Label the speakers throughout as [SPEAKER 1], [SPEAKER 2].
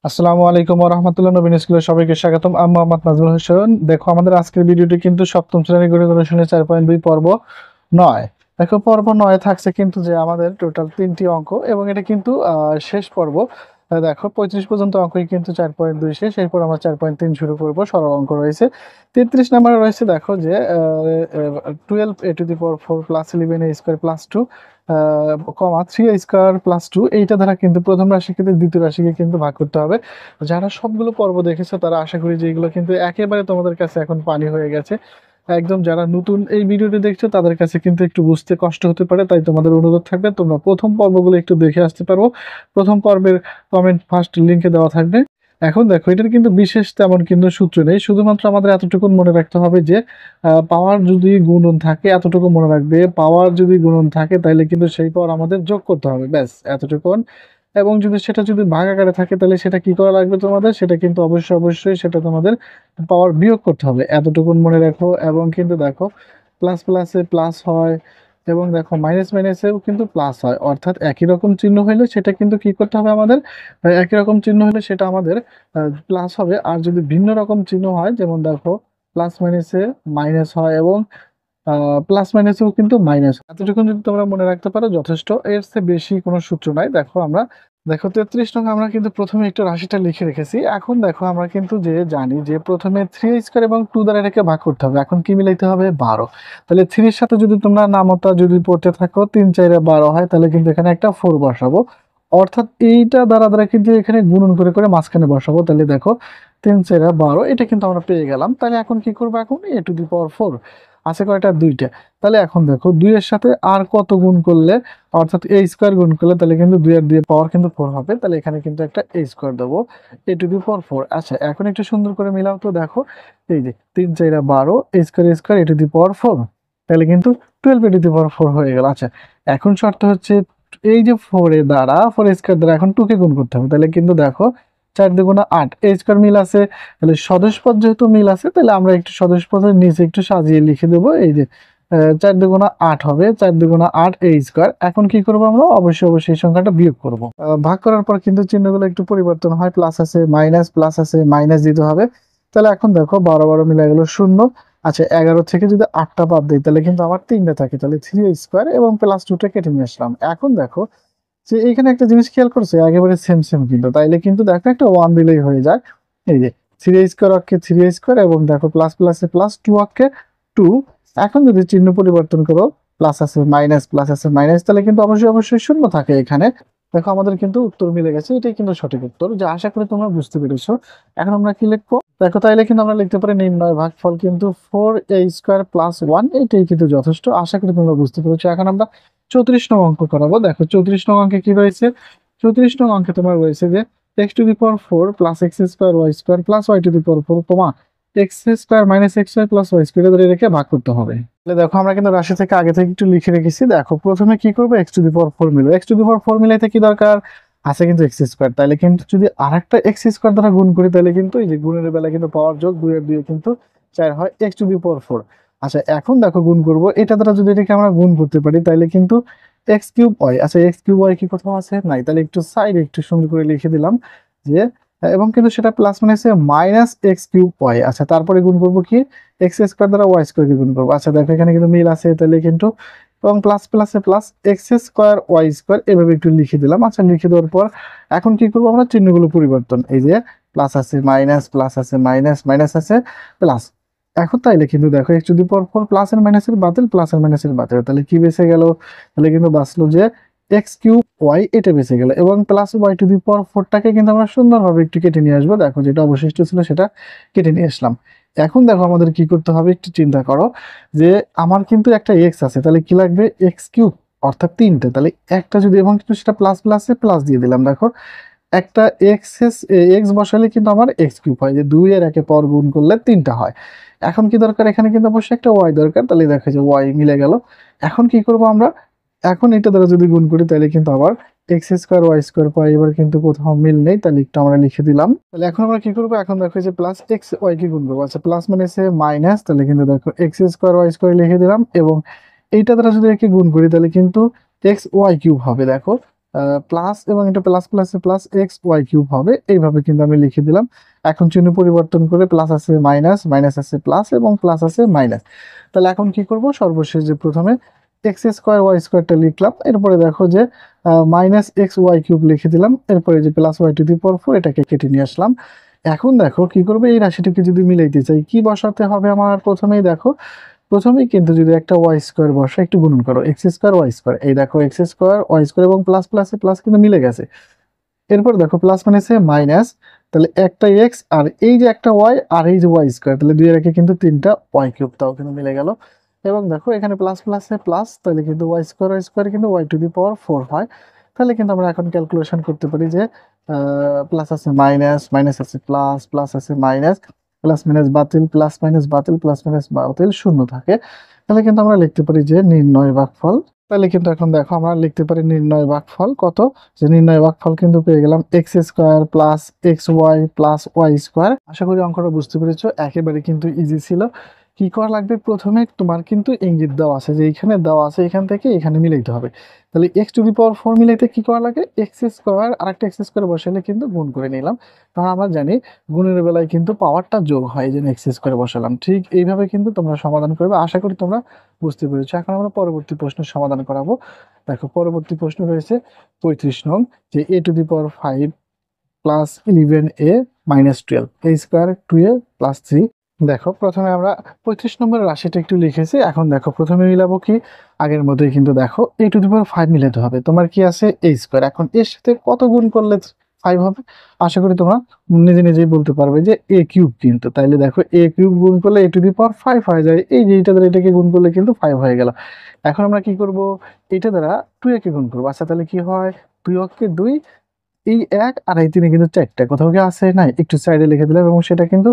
[SPEAKER 1] আসসালামু আলাইকুম ওয়া রাহমাতুল্লাহি নবীন স্কুলে সবাইকে স্বাগতম। আমি মোহাম্মদ নাজমুল হোসেন। দেখো আমাদের আজকের ভিডিওটি কিন্তু সপ্তম শ্রেণীর গণিত অনুশীলনী 4.2 পর্ব 9। দেখো পর্ব 9 থাকছে কিন্তু যে আমাদের টোটাল 3টি অঙ্ক এবং এটা কিন্তু শেষ পর্ব। দেখো 35 পর্যন্ত অঙ্কই কিন্তু 4.2 শেষ, এরপর আমরা 4.3 শুরু করব। সরল অঙ্ক রয়েছে 33 নম্বরে রয়েছে। দেখো যে 12 a to the power 4 plus 11 a square plus 2 comma 3 square plus 2 এইটা দ্বারা কিন্তু প্রথম রাশিকে দ্বিতীয় রাশিকে কিন্তু ভাগ করতে হবে। যারা সবগুলো পর্ব দেখেছো তারা আশা করি যে এগুলো কিন্তু একেবারে তোমাদের কাছে এখন পানি হয়ে গেছে। একদম যারা নতুন এই ভিডিওটি দেখছো তাদের কাছে কিন্তু একটু বুঝতে কষ্ট হতে পারে, তাই তোমাদের অনুরোধ থাকবে তোমরা প্রথম পর্বগুলো একটু দেখে আসতে পারো। প্রথম পর্বের কমেন্ট ফার্স্ট লিংকে দেওয়া থাকবে। এখন দেখো এটার কিন্তু বিশেষ তেমন কিন্তু সূত্র নেই, শুধুমাত্র আমাদের এতটুকু মনে রাখতে হবে যে পাওয়ার যদি গুণন থাকে এতটুকু মনে রাখবে, পাওয়ার যদি গুণন থাকে তাহলে কিন্তু সেই পাওয়ার আমাদের যোগ করতে হবে, ব্যাস এতটুকু। এবং যদি সেটা যদি ভাগ আকারে থাকে তাহলে সেটা কি করা লাগবে তোমাদের, সেটা কিন্তু অবশ্যই সেটা তোমাদের পাওয়ার বিয়োগ করতে হবে, এতটুকু মনে রাখো। এবং কিন্তু দেখো প্লাস প্লাসে প্লাস হয় এবং দেখো মাইনাস মাইনাসেও কিন্তু প্লাস হয়, অর্থাৎ একই রকম চিহ্ন হইলে সেটা কিন্তু কি করতে হবে আমাদের, একই রকম চিহ্ন হলে সেটা আমাদের প্লাস হবে। আর যদি ভিন্ন রকম চিহ্ন হয়, যেমন দেখো প্লাস মাইনাসে মাইনাস হয় এবং প্লাস মাইনাসেও কিন্তু মাইনাস, এতটুকু যদি তোমরা মনে রাখতে পারো যথেষ্ট, এর চেয়ে বেশি কোনো সূত্র নাই। দেখো 33 নং আমরা কিন্তু প্রথমে একটু রাশিটা লিখে রেখেছি। এখন দেখো আমরা কিন্তু যে জানি যে প্রথমে 3 স্কয়ার এবং 2 দ্বারা এটাকে ভাগ করতে হবে। এখন কি মিলাইতে হবে, 12। তাহলে 3 এর সাথে যদি তোমরা নামতা যদি পড়তে থাকো 3 4 12 হয়, তাহলে কিন্তু এখানে একটা 4 বসাবো, অর্থাৎ এইটা দ্বারা দ্বারা কিন্তু এখানে গুণন করে করে মাঝখানে বসাবো। তাহলে দেখো 3 4 12 এটা কিন্তু আমরা পেয়ে গেলাম। তাহলে এখন কি করবো, এখন a টু দি পাওয়ার 4 আছে কয়টা, দুইটা। তাহলে এখন দেখো 2 এর সাথে আর কত গুণ করলে, অর্থাৎ a স্কয়ার গুণ করলে তাহলে কিন্তু 2 এর 2 পাওয়ার কিন্তু 4 হবে। তাহলে এখানে কিন্তু একটা a স্কয়ার দেবো, a টু দি পাওয়ার 4। আচ্ছা এখন একটু সুন্দর করে মিলাও তো, দেখো এই যে 3 4 12 a square a to the power 4, তাহলে কিন্তু 12 a টু দি পাওয়ার 4 হয়ে গেল। আচ্ছা এখন শর্ত হচ্ছে এই যে 4 এর দ্বারা 4 স্কয়ার দ্বারা এখন 2 কে গুণ করতে হবে। তাহলে কিন্তু দেখো 4 দুগুণা 8, a স্কয়ার মিল আছে, তাহলে সদস্যপদ যেহেতু মিল আছে তাহলে আমরা একটু সদস্যপদের নিচে একটু সাজিয়ে লিখে দেবো। এই যে 4 দুগুণা 8 হবে, 4 দুগুণা 8 a স্কয়ার। এখন কি করবো আমরা, অবশ্যই এই সংখ্যাটা বিয়োগ করব। ভাগ করার পর কিন্তু চিহ্নগুলো একটু পরিবর্তন হয়, প্লাস আছে মাইনাস, প্লাস আছে মাইনাস দিতে হবে। তাহলে এখন দেখো 12 12 মিলে গেল 0। আচ্ছা 11 থেকে যদি 8টা বাদ দিই তাহলে কিন্তু আমার 3টা থাকে, তাহলে 3 স্কয়ার এবং প্লাস 2টা কেটে নিয়ে আসলাম। এখন দেখো যে এখানে একটা জিনিস খেয়াল করছে, একেবারে সেম সেম কিন্তু, তাইলে কিন্তু দেখো একটা 1 দিলেই হয়ে যায়। এই যে 3 স্কয়ার অক্ষে 3 স্কয়ার এবং দেখো প্লাস প্লাসে প্লাস 2 অক্ষে 2। এখন যদি চিহ্ন পরিবর্তন করো, প্লাস আছে মাইনাস, প্লাস আছে মাইনাস, তাহলে কিন্তু অবশ্যই শূন্য থাকে এখানে। দেখো আমাদের কিন্তু উত্তর মিলে গেছে, এটাই কিন্তু সঠিক উত্তর, যা আশা করি তোমরা বুঝতে পেরেছো। এখন আমরা কি লিখবো, দেখো তাইলে কিন্তু আমরা লিখতে পারি নির্ণয় ভাগফল কিন্তু 4 a স্কয়ার প্লাস 1, এটাই কিন্তু যথেষ্ট। আশা করি তোমরা বুঝতে পেরেছো। এখন আমরা 34 নং অঙ্ক করাবো। দেখো 34 নং অঙ্কে কি রয়েছে, 34 নং অঙ্কে তোমার রয়েছে যে x two the power 4 plus x square y square plus y two the power 4 comma x square minus xy plus y square ধরে রেখে ভাগ করতে হবে। তাহলে দেখো আমরা কিন্তু রাশি থেকে আগে থেকে একটু লিখে রেখেছি। দেখো প্রথমে কি করবো, x টু দি পাওয়ার 4 মিলবে, x টু দি পাওয়ার 4 মিলাইতে কি দরকার আছে কিন্তু x স্কয়ার, তাহলে কিন্তু যদি আরেকটা x স্কয়ার দ্বারা গুণ করি তাহলে কিন্তু এই যে গুণের বেলা কিন্তু পাওয়ার যোগ 2 এর 2 কিন্তু 4 হয়, x টু দি পাওয়ার 4। আচ্ছা এখন দেখো গুণ করব, এটা দ্বারা যদি এটাকে আমরা গুণ করতে পারি তাহলে কিন্তু এক্স কিউব ওয়াই। আচ্ছা এক্স কিউব ওয়াই কি কোথাও আছে, নাই, তাহলে একটু সাইডে একটু সুন্দর করে লিখে দিলাম যে এবং কিন্তু সেটা প্লাস মানে আছে মাইনাস এক্স কিউব ওয়াই। আচ্ছা তারপরে গুণ করব কি, এক্স স্কোয়ার দ্বারা ওয়াই স্কোয়ারকে গুণ করবো। আচ্ছা দেখো এখানে কিন্তু মিল আছে, তাহলে কিন্তু এবং প্লাস প্লাসে plus x square y square এভাবে একটু লিখে দিলাম। আচ্ছা লিখে দেওয়ার পর এখন কি করবো আমরা, চিহ্নগুলো পরিবর্তন, এই যে প্লাস আছে মাইনাস, প্লাস আছে মাইনাস, মাইনাস আছে প্লাস। এখন তাইলে কিন্তু দেখো x two the power 4 plus এর মাইনাসের বাতিল, প্লাস এর মাইনাসের বাতিল, তাহলে কি বেঁচে গেল, তাহলে কিন্তু বাঁচলো যে এক্স কিউব ওয়াই এটা বেঁচে গেল এবং প্লাস ওয়াই টু দি পাওয়ার 4টাকে কিন্তু আমরা সুন্দরভাবে একটু কেটে নিয়ে আসবো। দেখো যেটা অবশিষ্ট ছিল সেটা কেটে নিয়ে আসলাম। এখন দেখো আমাদের কি করতে হবে, একটু চিন্তা করো যে আমার কিন্তু একটা এক্স আছে, তাহলে কি লাগবে এক্স কিউব, অর্থাৎ 3টে, তাহলে একটা যদি এবং কিন্তু সেটা প্লাস প্লাসে প্লাস দিয়ে দিলাম। দেখো একটা এক্স বসালে কিন্তু আমার এক্স কিউব হয়, যে 2 এর একে পর গুণ করলে 3টা হয়। এখন কি দরকার, এখানে কিন্তু অবশ্যই একটা ওয়াই দরকার, তাহলে দেখা যায় ওয়াই মিলে গেল। এখন কি করব আমরা, এখন এটা দ্বারা যদি গুণ করি তাহলে কিন্তু আবার এক্স স্কোয়ার ওয়াই স্কোয়ার পাই, এবার কিন্তু কোথাও মিল নেই, তাহলে একটু আমরা লিখে দিলাম। তাহলে এখন আমরা কি করবো, এখন দেখো যে প্লাস এক্স ওয়াই কে গুণ করবো। আচ্ছা প্লাস মানে সে মাইনাস, তাহলে কিন্তু দেখো এক্স স্কোয়ার ওয়াই স্কোয়ার লিখে দিলাম এবং এইটা দ্বারা যদি একে গুণ করি তাহলে কিন্তু এক্স ওয়াই কিউব হবে। দেখো প্লাস এবং এটা প্লাস প্লাসে প্লাস এক্স ওয়াই কিউব হবে, এইভাবে কিন্তু আমি লিখে দিলাম। এখন চিহ্ন পরিবর্তন করে প্লাস আছে মাইনাস, মাইনাস আছে প্লাস এবং প্লাস আছে মাইনাস। তাহলে এখন কি করব, সর্বশেষ যে প্রথমে এক্স স্কোয়ার ওয়াই স্কোয়ারটা লিখলাম, এরপরে দেখো যে মাইনাস এক্স ওয়াই কিউব লিখে দিলাম, এরপরে যে plus Y two the power 4 এটাকে কেটে নিয়ে আসলাম। এখন দেখো কি করবে, এই রাশিটাকে যদি মিলাইতে চাই কি বসাতে হবে আমার, প্রথমেই দেখো প্রথমেই কিন্তু যদি একটা ওয়াই স্কোয়ার বসে একটু গুণন করো, এক্স স্কোয়ার ওয়াই স্কোয়ার, এই দেখো এক্স স্কোয়ার ওয়াই স্কোয়ার এবং প্লাস প্লাসে প্লাস কিন্তু মিলে গেছে। এরপর দেখো প্লাস মাইনাসে মাইনাস, তাহলে একটা এক্স আর এই যে একটা ওয়াই আর এই যে ওয়াই স্কোয়ার, তাহলে দুই রেখে কিন্তু তিনটা ওয়াই কিউব, তাও কিন্তু মিলে গেল। এবং দেখো এখানে প্লাস প্লাসে প্লাস, তাহলে কিন্তু ওয়াই স্কোয়ার কিন্তু ওয়াই টু দি পাওয়ার 4 হয়। তাহলে কিন্তু আমরা এখন ক্যালকুলেশন করতে পারি যে প্লাস আছে মাইনাস, মাইনাস আছে প্লাস, প্লাস আছে মাইনাস, প্লাস মাইনাস বাতিল, প্লাস মাইনাস বাতিল, প্লাস মাইনাস বাতিল, শূন্য থাকে। তাহলে কিন্তু আমরা লিখতে পারি যে নির্ণয় ভাগফল। তাহলে কিন্তু এখন দেখো আমরা লিখতে পারি নির্ণয় ভাগফল কত, যে নির্ণয় ভাগফল কিন্তু পেয়ে গেলাম x square plus x y plus y square. আশা করি অঙ্কটা বুঝতে পেরেছো, একেবারে কিন্তু ইজি ছিল। কি করা লাগবে, প্রথমে তোমার কিন্তু ইঙ্গিত দেওয়া আছে যে এইখানে দেওয়া আছে, এখান থেকে এখানে মিলাইতে হবে। তাহলে এক্স টু দি পাওয়ার 4 মিলাইতে কি করা লাগে, এক্স স্কোয়ার আর একটা এক্স স্কোয়ার বসালে কিন্তু গুণ করে নিলাম, কারণ আমরা জানি গুণের বেলায় কিন্তু পাওয়ারটা যোগ হয়, এই জন্য এক্স স্কোয়ার বসালাম। ঠিক এইভাবে কিন্তু তোমরা সমাধান করবে, আশা করি তোমরা বুঝতে পেরেছো। এখন আমরা পরবর্তী প্রশ্নের সমাধান করাবো। দেখো পরবর্তী প্রশ্ন রয়েছে 35 নং, যে a to the power 5 plus 11a minus 12 a square 2a plus 3। দেখো প্রথমে আমরা 35 নম্বরের রাশিটা একটু লিখেছি। এখন দেখো প্রথমে মিলাবো কি, আগের মতোই কিন্তু দেখো এ টু দি পাওয়ার 5 মিলাতে হবে। তোমার কি আছে এ স্কোয়ার, এখন এর সাথে কত গুণ করলে 5 হবে, আশা করি তোমরা নিজে নিজেই বলতে পারবে যে এ কিউব, কিন্তু তাইলে দেখো এ কিউব গুণ করলে এ টু দি পাওয়ার 5 হয়ে যায়, এই যে এটা দ্বারা এটাকে গুণ করলে কিন্তু 5 হয়ে গেল। এখন আমরা কি করব, এটা দ্বারা 2 কে গুণ করবো। আচ্ছা তাহলে কি হয়, 2 অক্ষে 2, এই এক আর এই তিনে কিন্তু চারটা, কোথাও কি আছে নাই, একটু সাইডে লিখে দিলাম, এবং সেটা কিন্তু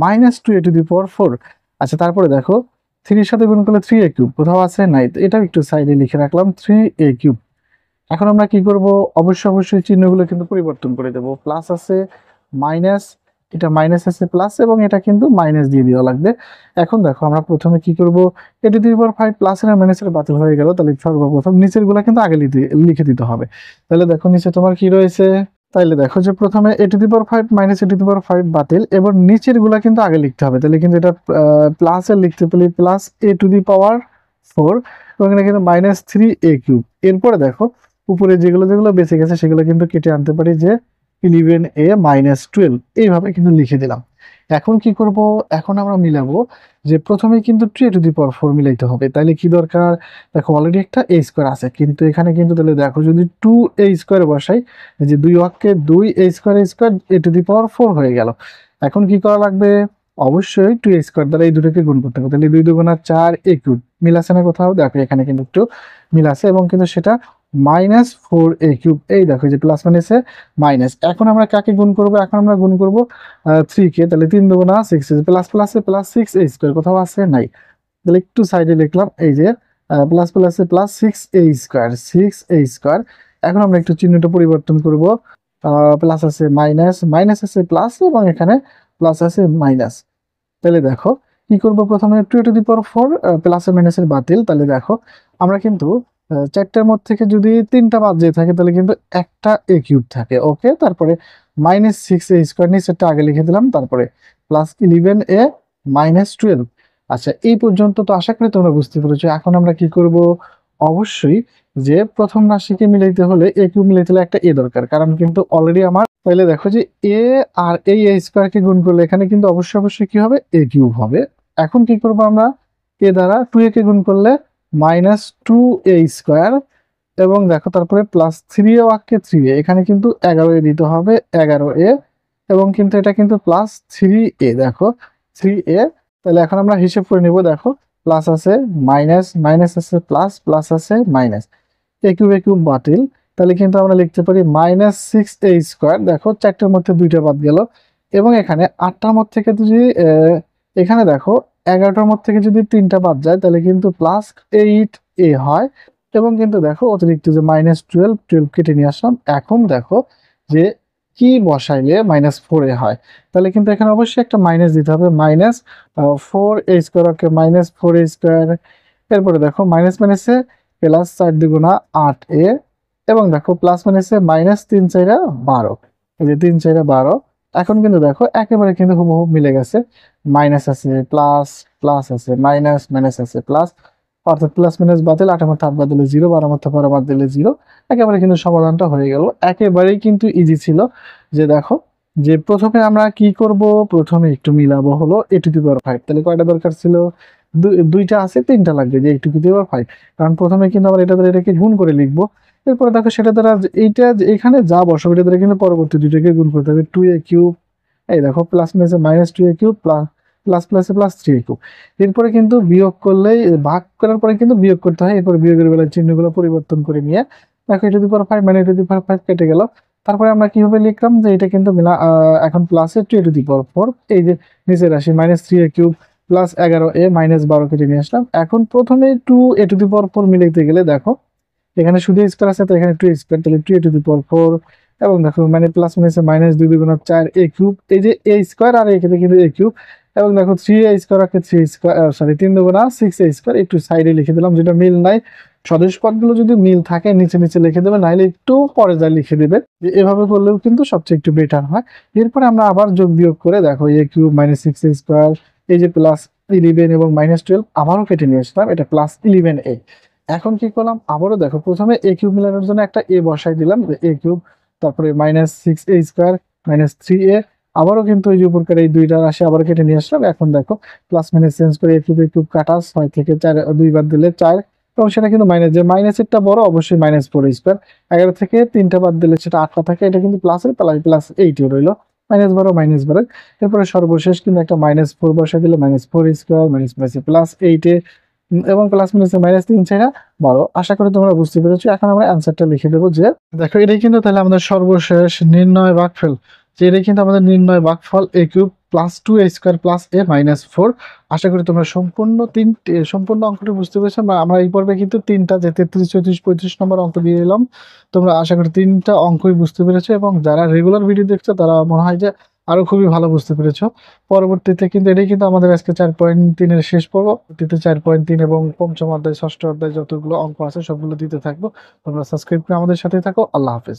[SPEAKER 1] minus 2a two the power 4। আচ্ছা তারপরে দেখো 3 এর সাথে গুণ করলে 3a কিউব, কোথাও আছে নাই, তো এটাও একটু সাইডে লিখে রাখলাম 3a কিউব। এখন আমরা কি করব, অবশ্যই চিহ্নগুলো কিন্তু পরিবর্তন করে দেব, প্লাস আছে মাইনাস, এটা মাইনাস আছে প্লাস, এবং এটা কিন্তু মাইনাস দিয়ে দেওয়া লাগবে। এখন দেখো আমরা প্রথমে কি করব, এ টু দি পাওয়ার 5 প্লাস এর মাইনাসের বাতিল হয়ে গেল, তাহলে সর্বপ্রথম নিচের গুলা কিন্তু আগে লিখে দিতে হবে। তাহলে দেখো নিচে তোমার কি রয়েছে, তাইলে দেখো যে প্রথমে a to the power 5 minus a to the power 5 বাতিল, এবার নিচের গুলা কিন্তু আগে লিখতে হবে। তাহলে কিন্তু এটা প্লাস এর লিখতে পারি plus A to the power 4, এবং এটা কিন্তু মাইনাস 3a কিউব। এরপরে দেখো উপরে যেগুলো যেগুলো বেঁচে গেছে সেগুলো কিন্তু কেটে আনতে পারি, যে 11a মাইনাস 12, এইভাবে কিন্তু লিখে দিলাম। এখন কি করব, এখন আমরা মিলাবো, যে প্রথমে কিন্তু 2a টু দি পাওয়ার 4 মিলাইতে হবে। তাহলে কি দরকার, দেখো অলরেডি একটা a স্কোয়ার আছে, কিন্তু এখানে কিন্তু তাহলে দেখো যদি 2a স্কোয়ার বসাই, যে 2 অক্ষে 2 a square a to the power 4 হয়ে গেল। এখন কি করা লাগবে, অবশ্যই 2a স্কোয়ার দ্বারা এই দুটোকে গুণ করতে হবে। তাহলে 2 দুগুণা 4 a কিউব, মিল আছে না কোথাও, দেখো এখানে কিন্তু একটু মিল আছে, এবং কিন্তু সেটা মাইনাস 4a কিউব, এই দেখো যে প্লাস মাইনাসে মাইনাস। এখন আমরা কাকে গুণ করব, এখন আমরা গুণ করব 3 কে, তাহলে 3 দুগুণা 6, প্লাস প্লাসে প্লাস 6a স্কোয়ার, কোথাও আছে নাই, তাহলে একটু সাইডে লিখলাম, এই যে প্লাস প্লাসে plus 6a square, 6a square. এখন আমরা একটু চিহ্নটা পরিবর্তন করব, প্লাস আছে মাইনাস, মাইনাস আছে প্লাস, এবং এখানে প্লাস আছে মাইনাস। তাহলে দেখো কি করব, প্রথমে 2 টু দি পাওয়ার 4 প্লাস আর মাইনাসের বাতিল। তাহলে দেখো আমরা কিন্তু চারটার মধ্যে থেকে যদি তিনটা বাদ যেয়ে থাকে, তাহলে কিন্তু একটা এ কিউব থাকে, ওকে। তারপরে মাইনাস 6a স্কোয়ার, নিচেরটা আগে লিখে দিলাম, তারপরে প্লাস 11a মাইনাস 12। আচ্ছা এই পর্যন্ত তো আশা করি তোমরা বুঝতে পেরেছো। এখন আমরা কি করব, অবশ্যই যে প্রথম রাশিকে মিলাইতে হলে এ কিউব মিলাইতে হলে একটা এ দরকার, কারণ কিন্তু অলরেডি আমার, তাহলে দেখো যে এ আর এই এ স্কোয়ারকে গুণ করলে এখানে কিন্তু অবশ্যই কি হবে, এ কিউব হবে। এখন কি করব আমরা, এ দ্বারা 2a কে গুণ করলে মাইনাস 2a স্কোয়ার, এবং দেখো তারপরে প্লাস 3a ওয়াক্কে 3a, এখানে কিন্তু 11a দিতে হবে, 11a, এবং কিন্তু এটা কিন্তু প্লাস 3a, দেখো 3a। তাহলে এখন আমরা হিসেব করে নিব, দেখো প্লাস আছে মাইনাস, মাইনাস আছে প্লাস, প্লাস আছে মাইনাস, এ কিউব বাতিল। তাহলে কিন্তু আমরা লিখতে পারি মাইনাস 6a স্কোয়ার, দেখো চারটার মধ্যে দুইটা বাদ গেল, এবং এখানে 8টার মধ্যে থেকে যদি এখানে দেখো 11টার মধ্যে থেকে যদি 3টা বাদ যায়, তাহলে কিন্তু প্লাস 8a হয়, এবং কিন্তু দেখো অতিরিক্ত যে মাইনাস 12 কেটে নিয়ে আসলাম। এখন দেখো যে কি বসাইলে মাইনাস 4a হয়, তাহলে কিন্তু এখানে অবশ্যই একটা মাইনাস দিতে হবে, মাইনাস 4a স্কোয়ার, ওকে মাইনাস 4a স্কোয়ার। এরপরে দেখো মাইনাস মাইনাসে প্লাস 4 দুগুণা 8a, এবং দেখো প্লাস মাইনাসে মাইনাস 3 4 12, এই যে 3 4 12। এখন কিন্তু দেখো একেবারে কিন্তু হুবহু মিলে গেছে, মাইনাস আছে প্লাস, প্লাস আছে মাইনাস, মাইনাস আছে প্লাস, অর্থাৎ প্লাস মাইনাস বাতিল, 8 এর মধ্যে 8 বাদ দিলে 0, 12 এর মধ্যে 12 বাদ দিলে 0। একেবারে কিন্তু সমাধানটা হয়ে গেল, একেবারেই কিন্তু ইজি ছিল। যে দেখো যে প্রথমে আমরা কি করব, প্রথমে একটু মিলাবো হলো a টু দি পাওয়ার 5, তাহলে কয়টা দরকার ছিল, দুইটা আছে, তিনটা লাগবে, যে a টু দি পাওয়ার 5, কারণ প্রথমে কিন্তু আমরা এটা দ্বারা এটাকে গুণ করে লিখবো। এরপরে দেখো সেটা দ্বারা এইটা এখানে যা বসাবো এটা দ্বারা কিন্তু পরবর্তী দুইটাকে গুণ করতে হবে, 2a কিউব, এই দেখো প্লাস মাইনাসে minus 2a cube plus plus প্লাসে প্লাস 3a কিউব। এরপরে কিন্তু বিয়োগ করলেই, ভাগ করার পরে কিন্তু বিয়োগ করতে হয়, এরপরে বিয়োগের বেলায় চিহ্নগুলো পরিবর্তন করে নিয়ে দেখো a টু দি পাওয়ার 5 মানে a টু দি পাওয়ার 5 কেটে গেল। তারপরে আমরা কিভাবে লিখলাম যে এটা কিন্তু এখন প্লাসে 2a টু দি পাওয়ার 4, এই যে নিচের রাশি minus 3a cube plus 11a minus 12 কেটে নিয়ে আসলাম। এখন প্রথমে 2a টু দি পাওয়ার 4 মিলাইতে গেলে দেখো এখানে শুধু স্কোয়ার আছে, তো এখানে 2 স্কোয়ার, তাহলে 2a টু দি পাওয়ার 4, এবং দেখো মানে প্লাস মাইনাসে মাইনাস 2 2 4 a কিউব, এই যে a স্কোয়ার আর এখানে কিন্তু a কিউব, এবং দেখো 3a স্কোয়ার আছে 3 স্কোয়ার, সরি 3 2 6a স্কোয়ার, একটু সাইডে লিখে দিলাম, যেটা মিল নাই। সদস্য পদগুলো যদি মিল থাকে নিচে নিচে লিখে দেবে, নাইলে একটু পরে যা লিখে দেবে, যে এভাবে করলেও কিন্তু সবচেয়ে একটু বেটার হয়। এরপরে আমরা আবার যোগ বিয়োগ করে দেখো a cube minus 6a square, এই যে প্লাস 11 এবং মাইনাস 12 আবারও কেটে নিয়ে আসলাম, এটা প্লাস 11a। এখন কি করলাম, আবারও দেখো প্রথমে এ কিউব মিলানোর জন্য একটা এ বসাই দিলাম, এ কিউব, তারপরে minus 6a square minus 3a, আবারও কিন্তু ওই যে উপরকার এই দুইটা রাশি আবার কেটে নিয়ে আসলাম। এখন দেখো প্লাস মাইনাস চেঞ্জ করে এ কিউব কাটা, 6 থেকে 4 2 বাদ দিলে 4, এবং সেটা কিন্তু মাইনাস, যে মাইনাসেরটা বড় অবশ্যই মাইনাস 4 স্কোয়ার, 11 থেকে 3টা বাদ দিলে সেটা 8টা থাকে, এটা কিন্তু প্লাসের প্লাস 8 রইলো, মাইনাস 12। এরপরে সর্বশেষ কিন্তু একটা মাইনাস 4 বসাই দিলে মাইনাস 4 স্কোয়ার মাইনাস প্লাস 8, এবং প্লাস মাইনাসে মাইনাস 3 4 12। আশা করি তোমরা বুঝতে পেরেছো। এখন আমরা অ্যান্সারটা লিখে দেবো, যে দেখো এটাই কিন্তু তাহলে আমাদের সর্বশেষ নির্ণয় ভাগফল, যে এটাই কিন্তু আমাদের নির্ণয় ভাগফল a cube plus 2a square plus a minus 4। আশা করি তোমরা সম্পূর্ণ অঙ্কটি বুঝতে পেরেছো। আমরা এই পর্বে কিন্তু তিনটা, যে 33 34 35 নম্বর অঙ্ক দিয়ে এলাম, তোমরা আশা করি তিনটা অঙ্কই বুঝতে পেরেছো, এবং যারা রেগুলার ভিডিও দেখছো তারা মনে হয় যে আরো খুবই ভালো বুঝতে পেরেছো। পরবর্তীতে কিন্তু এটাই কিন্তু আমাদের আজকে 4.3 এর শেষ পর্ব। পরবর্তীতে 4.3 এবং পঞ্চম অধ্যায়, ষষ্ঠ অধ্যায় যতগুলো অঙ্ক আছে সবগুলো দিতে থাকবো। তোমরা সাবস্ক্রাইব করে আমাদের সাথে থাকো। আল্লাহ হাফেজ।